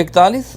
31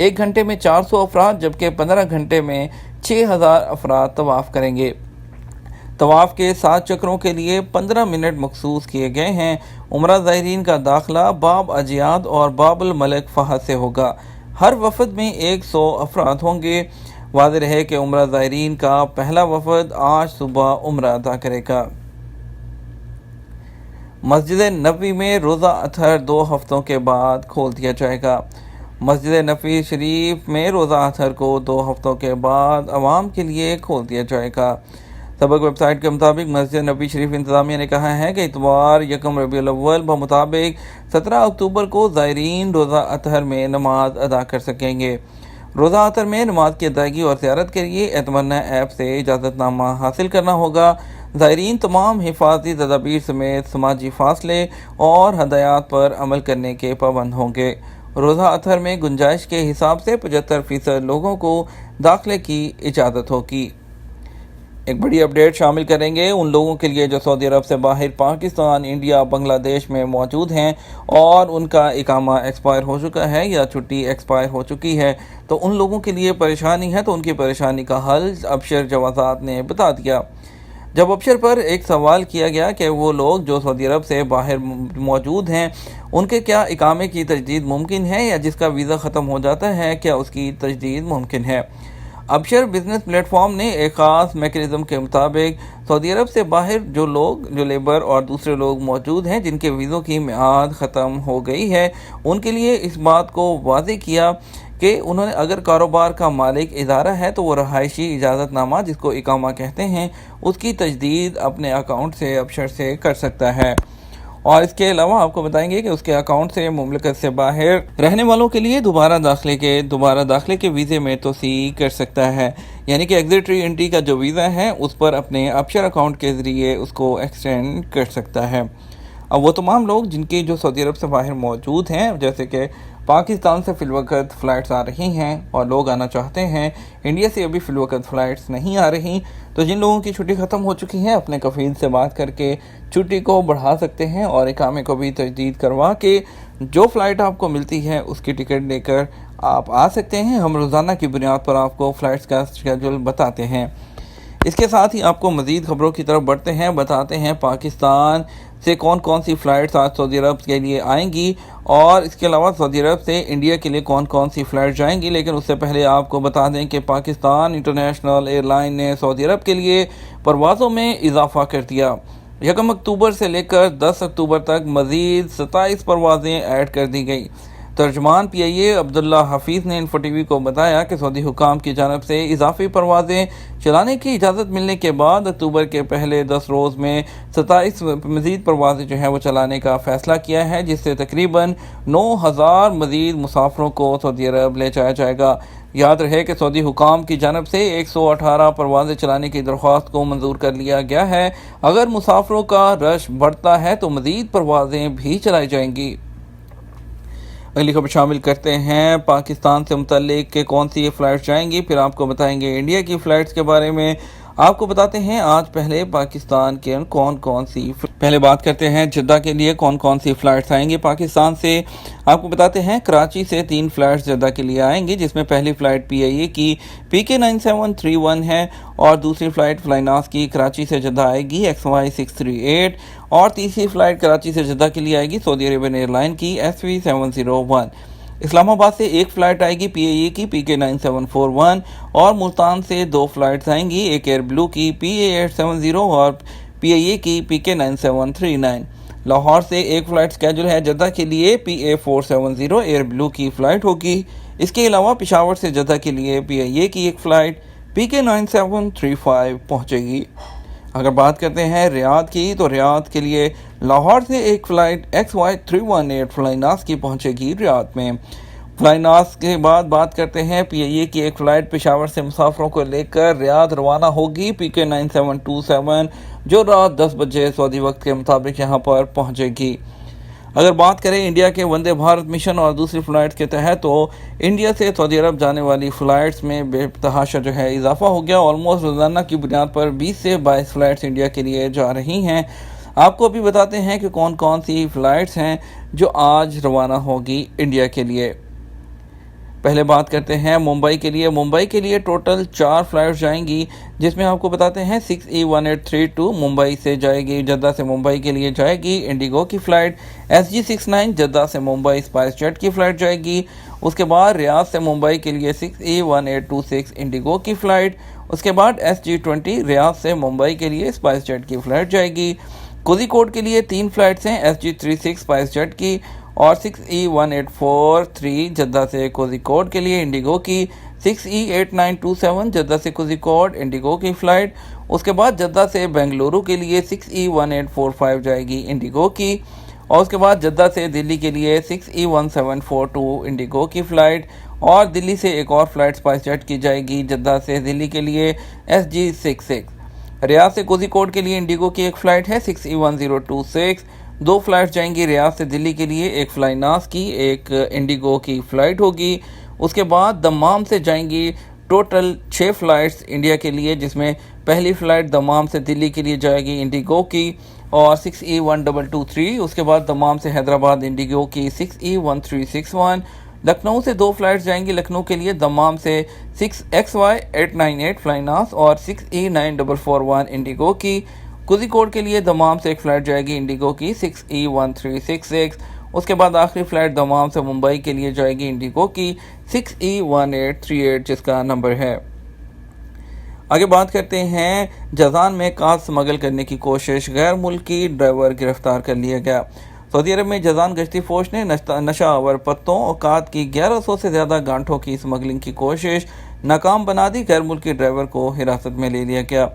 1 گھنٹے میں 400 افراد جبکہ 15 گھنٹے میں 6000 افراد طواف کریں گے۔ طواف کے 7 چکروں کے لیے 15 منٹ مخصوص کیے گئے ہیں۔ عمرہ زائرین کا داخلہ باب اجیاد اور باب الملک فہد سے ہوگا۔ ہر وفد میں 100 افراد ہوں گے۔ واضح رہے کہ عمرہ زائرین کا پہلا وفد آج صبح عمرہ ادا کرے گا۔ مسجد نبوی میں روزہ اطہر 2 ہفتوں کے بعد کھول دیا جائے گا۔ مسجد نبوی شریف میں روزہ اطہر کو 2 ہفتوں کے بعد عوام کے لیے کھول دیا جائے گا۔ سبق ویب سائٹ کے مطابق مسجد نبوی شریف انتظامیہ نے کہا ہے کہ اتوار 1 ربیع الاول بمطابق 17 اکتوبر کو زائرین روزہ اطہر میں نماز ادا کر سکیں گے۔ روزہ اطہر میں نماز کی ادائیگی اور زیارت کے لیے اعتمرنا ایپ سے اجازت نامہ حاصل کرنا ہوگا۔ زائرین تمام حفاظتی تدابیر سمیت سماجی فاصلے اور ہدایات پر عمل کرنے کے پابند ہوں گے۔ روزہ اطہر میں گنجائش کے حساب سے 75% لوگوں کو داخلے کی اجازت ہوگی۔ ایک بڑی اپڈیٹ شامل کریں گے ان لوگوں کے لیے جو سعودی عرب سے باہر پاکستان، انڈیا، بنگلہ دیش میں موجود ہیں اور ان کا اقامہ ایکسپائر ہو چکا ہے یا چھٹی ایکسپائر ہو چکی ہے، تو ان لوگوں کے لیے پریشانی ہے، تو ان کی پریشانی کا حل ابشر جوازات نے بتا دیا۔ جب ابشر پر ایک سوال کیا گیا کہ وہ لوگ جو سعودی عرب سے باہر موجود ہیں ان کے کیا اقامے کی تجدید ممکن ہے یا جس کا ویزا ختم ہو جاتا ہے کیا اس کی تجدید ممکن ہے؟ ابشر بزنس پلیٹ فارم نے ایک خاص میکانزم کے مطابق سعودی عرب سے باہر جو لیبر اور دوسرے لوگ موجود ہیں جن کے ویزوں کی میعاد ختم ہو گئی ہے ان کے لیے اس بات کو واضح کیا کہ انہوں نے اگر کاروبار کا مالک ادارہ ہے تو وہ رہائشی اجازت نامہ جس کو اقامہ کہتے ہیں اس کی تجدید اپنے اکاؤنٹ سے ابشر سے کر سکتا ہے۔ اور اس کے علاوہ آپ کو بتائیں گے کہ اس کے اکاؤنٹ سے مملکت سے باہر رہنے والوں کے لیے دوبارہ داخلے کے ویزے میں توسیع کر سکتا ہے، یعنی کہ ایگزٹ ری انٹری کا جو ویزا ہے اس پر اپنے ابشر اکاؤنٹ کے ذریعے اس کو ایکسٹینڈ کر سکتا ہے۔ اب وہ تمام لوگ جن کی جو سعودی عرب سے باہر موجود ہیں، جیسے کہ پاکستان سے فی الوقت فلائٹس آ رہی ہیں اور لوگ آنا چاہتے ہیں، انڈیا سے ابھی فی الوقت فلائٹس نہیں آ رہی، تو جن لوگوں کی چھٹی ختم ہو چکی ہے اپنے کفیل سے بات کر کے چھٹی کو بڑھا سکتے ہیں اور اقامے کو بھی تجدید کروا کے جو فلائٹ آپ کو ملتی ہے اس کی ٹکٹ لے کر آپ آ سکتے ہیں۔ ہم روزانہ کی بنیاد پر آپ کو فلائٹس کا شیڈول بتاتے ہیں۔ اس کے ساتھ ہی آپ کو مزید خبروں کی طرف بڑھتے ہیں، بتاتے ہیں پاکستان سے کون سی فلائٹس آج سعودی عرب کے لیے آئیں گی اور اس کے علاوہ سعودی عرب سے انڈیا کے لیے کون سی فلائٹ جائیں گی۔ لیکن اس سے پہلے آپ کو بتا دیں کہ پاکستان انٹرنیشنل ایئر لائن نے سعودی عرب کے لیے پروازوں میں اضافہ کر دیا۔ 1 اکتوبر سے لے کر 10 اکتوبر تک مزید 27 پروازیں ایڈ کر دی گئی۔ ترجمان پی آئی اے عبداللہ حفیظ نے انفو ٹی وی کو بتایا کہ سعودی حکام کی جانب سے اضافی پروازیں چلانے کی اجازت ملنے کے بعد اکتوبر کے پہلے 10 روز میں 27 مزید پروازیں جو ہیں وہ چلانے کا فیصلہ کیا ہے، جس سے تقریباً 9000 مزید مسافروں کو سعودی عرب لے جایا جائے گا۔ یاد رہے کہ سعودی حکام کی جانب سے 118 پروازیں چلانے کی درخواست کو منظور کر لیا گیا ہے۔ اگر مسافروں کا رش بڑھتا ہے تو مزید پروازیں بھی چلائی جائیں گی۔ اگلی خبر شامل کرتے ہیں پاکستان سے متعلق کہ کون سی فلائٹس جائیں گی، پھر آپ کو بتائیں گے انڈیا کی فلائٹس کے بارے میں۔ آپ کو بتاتے ہیں آج پہلے پاکستان کے پہلے بات کرتے ہیں جدہ کے لیے کون سی فلائٹس آئیں گی پاکستان سے۔ آپ کو بتاتے ہیں کراچی سے 3 فلائٹس جدہ کے لیے آئیں گی، جس میں پہلی فلائٹ پی آئی اے کی PK 9731 ہے اور دوسری فلائٹ فلائناس کی کراچی سے جدہ آئے گی XY 638 اور تیسری فلائٹ کراچی سے جدہ کے لیے آئے گی سعودی عربین ایئر لائن کی SV 701۔ اسلام آباد سے ایک فلائٹ آئے گی پی آئی اے کی PK 9741 اور ملتان سے 2 فلائٹس آئیں گی، ایک ایئر بلو کی PA 870 اور پی آئی اے کی PK 9739۔ لاہور سے ایک فلائٹ سکیجول ہے جدہ کے لیے PA 470 ایئر بلو کی فلائٹ ہوگی۔ اس کے علاوہ پشاور سے جدہ کے لیے پی آئی اے کی ایک فلائٹ PK 9735 پہنچے گی۔ اگر بات کرتے ہیں ریاض کی تو ریاض کے لیے لاہور سے ایک فلائٹ XY 318 فلائناس کی پہنچے گی ریاض میں۔ فلائناس کے بعد بات کرتے ہیں پی آئی اے کی ایک فلائٹ پشاور سے مسافروں کو لے کر ریاض روانہ ہوگی PK 9727 جو رات 10 بجے سعودی وقت کے مطابق یہاں پر پہنچے گی۔ اگر بات کریں انڈیا کے وندے بھارت مشن اور دوسری فلائٹس کے تحت تو انڈیا سے سعودی عرب جانے والی فلائٹس میں بے تحاشا جو ہے اضافہ ہو گیا۔ آلموسٹ روزانہ کی بنیاد پر 20 سے 22 فلائٹس انڈیا کے لیے جا رہی ہیں۔ آپ کو ابھی بتاتے ہیں کہ کون سی فلائٹس ہیں جو آج روانہ ہوگی انڈیا کے لیے۔ پہلے بات کرتے ہیں ممبئی کے لیے۔ ممبئی کے لیے ٹوٹل 4 فلائٹس جائیں گی، جس میں آپ کو بتاتے ہیں 6E1832 ممبئی سے جائے گی، جدہ سے ممبئی کے لیے جائے گی انڈیگو کی فلائٹ۔ SG69 جدہ سے ممبئی اسپائس جیٹ کی فلائٹ جائے گی۔ اس کے بعد ریاض سے ممبئی کے لیے 6E1826 انڈیگو کی فلائٹ۔ اس کے بعد SG20 ریاض سے ممبئی کے لیے اسپائس جیٹ کی فلائٹ جائے گی۔ کوزیکوڈ کے لیے 3 فلائٹس ہیں، SG36 اسپائس جیٹ کی اور 6E1843 جدہ سے کوزیکوڈ کے لیے انڈیگو کی، 6E8927 جدہ سے کوزیکوڈ انڈیگو کی فلائٹ۔ اس کے بعد جدہ سے بنگلورو کے لیے 6E1845 جائے گی انڈیگو کی، اور اس کے بعد جدہ سے دلی کے لیے 6E1742 انڈیگو کی فلائٹ، اور دلی سے ایک اور فلائٹ اسپائس جیٹ کی جائے گی جدہ سے دلی کے لیے SG66۔ ریاض سے کوزیکوڈ کے لیے انڈیگو کی ایک فلائٹ ہے 6E1026۔ 2 فلائٹ جائیں گی ریاض سے دلی کے لیے، ایک فلائی ناس کی، ایک انڈیگو کی فلائٹ ہوگی۔ اس کے بعد دمام سے جائیں گی ٹوٹل 6 فلائٹس انڈیا کے لیے، جس میں پہلی فلائٹ دمام سے دلی کے لیے جائے گی انڈیگو کی اور 6E1223۔ اس کے بعد دمام سے حیدرآباد انڈیگو کی 6E1361۔ لکھنؤ سے 2 فلائٹس جائیں گی لکھنؤ کے لیے، دمام سے 6XY898 فلائی ناس اور 6E9441 انڈیگو کی۔ کوزیکوڈ کے لیے دمام سے ایک فلائٹ جائے گی انڈیگو کی 6E1366۔ اس کے بعد آخری فلائٹ دمام سے ممبئی کے لیے جائے گی انڈیگو کی 6E1838 جس کا نمبر ہے۔ آگے بات کرتے ہیں جازان میں کار سمگل کرنے کی کوشش، غیر ملکی ڈرائیور گرفتار کر لیا گیا۔ سعودی عرب میں جازان گشتی فوج نے نشہ آور پتوں اور کات کی 1100 سے زیادہ گانٹھوں کی سمگلنگ کی کوشش ناکام بنا دی، غیر ملکی ڈرائیور کو حراست میں لے لیا گیا۔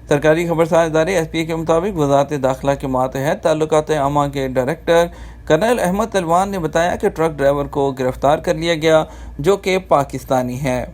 سرکاری خبرساز ادارے SPA کے مطابق وزارت داخلہ کے ماتحت تعلقات عامہ کے ڈائریکٹر کرنل احمد طلوان نے بتایا کہ ٹرک ڈرائیور کو گرفتار کر لیا گیا جو کہ پاکستانی ہے۔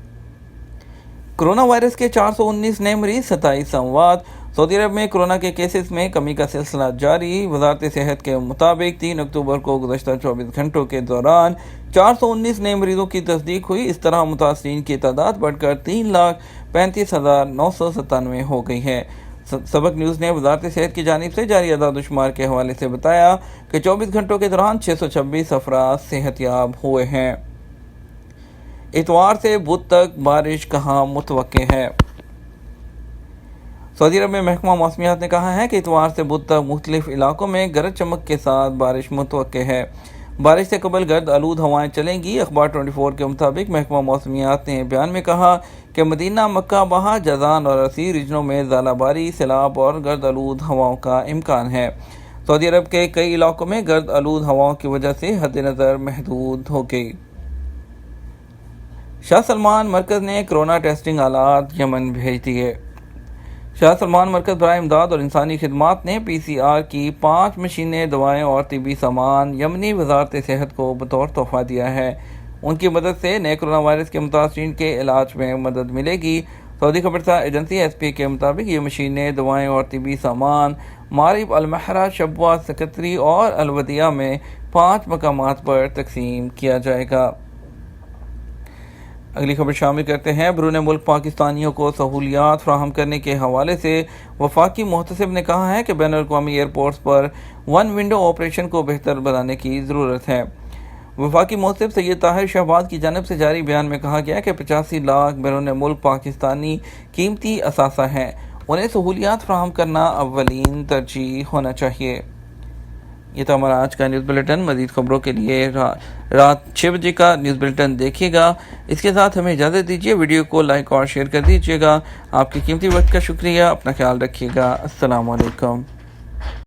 کرونا وائرس کے 419 نئے مریض، 27 اموات۔ سعودی عرب میں کرونا کے کیسز میں کمی کا سلسلہ جاری۔ وزارت صحت کے مطابق 3 اکتوبر کو گزشتہ 24 گھنٹوں کے دوران 419 نئے مریضوں کی تصدیق ہوئی۔ اس طرح متاثرین کی تعداد بڑھ کر 3,35,997 ہو گئی ہے۔ سبق نیوز نے وزارت صحت کی جانب سے جاری اعداد و شمار کے حوالے سے بتایا کہ 24 گھنٹوں کے دوران 626 افراد صحت یاب ہوئے ہیں۔ اتوار سے بدھ تک بارش کہاں متوقع ہے؟ سعودی عرب میں محکمہ موسمیات نے کہا ہے کہ اتوار سے بدھ تک مختلف علاقوں میں گرج چمک کے ساتھ بارش متوقع ہے۔ بارش سے قبل گرد آلود ہوائیں چلیں گی۔ اخبار 24 کے مطابق محکمہ موسمیات نے بیان میں کہا کہ مدینہ، مکہ، بہا، جازان اور اسی ریجنوں میں ژالہ باری، سیلاب اور گرد آلود ہواؤں کا امکان ہے۔ سعودی عرب کے کئی علاقوں میں گرد آلود ہواؤں کی وجہ سے حد نظر محدود ہو گئی۔ شاہ سلمان مرکز نے کرونا ٹیسٹنگ آلات یمن بھیج دیے۔ شاہ سلمان مرکز برائے امداد اور انسانی خدمات نے PCR کی 5 مشینیں، دوائیں اور طبی سامان یمنی وزارت صحت کو بطور تحفہ دیا ہے۔ ان کی مدد سے نئے کرونا وائرس کے متاثرین کے علاج میں مدد ملے گی۔ سعودی خبرساز ایجنسی SPA کے مطابق یہ مشینیں، دوائیں اور طبی سامان مارب، المہرہ، شبوہ، سکتری اور الودیہ میں 5 مقامات پر تقسیم کیا جائے گا۔ اگلی خبر شامل کرتے ہیں۔ بیرون ملک پاکستانیوں کو سہولیات فراہم کرنے کے حوالے سے وفاقی محتسب نے کہا ہے کہ بین الاقوامی ایئرپورٹس پر 1 ونڈو آپریشن کو بہتر بنانے کی ضرورت ہے۔ وفاقی محتسب سید طاہر شہباز کی جانب سے جاری بیان میں کہا گیا کہ 85 لاکھ بیرون ملک پاکستانی قیمتی اثاثہ ہیں، انہیں سہولیات فراہم کرنا اولین ترجیح ہونا چاہیے۔ یہ تھا ہمارا آج کا نیوز بلیٹن۔ مزید خبروں کے لیے رات 6 بجے کا نیوز بلیٹن دیکھیے گا۔ اس کے ساتھ ہمیں اجازت دیجیے، ویڈیو کو لائک اور شیئر کر دیجیے گا۔ آپ کے قیمتی وقت کا شکریہ، اپنا خیال رکھیے گا۔ السلام علیکم۔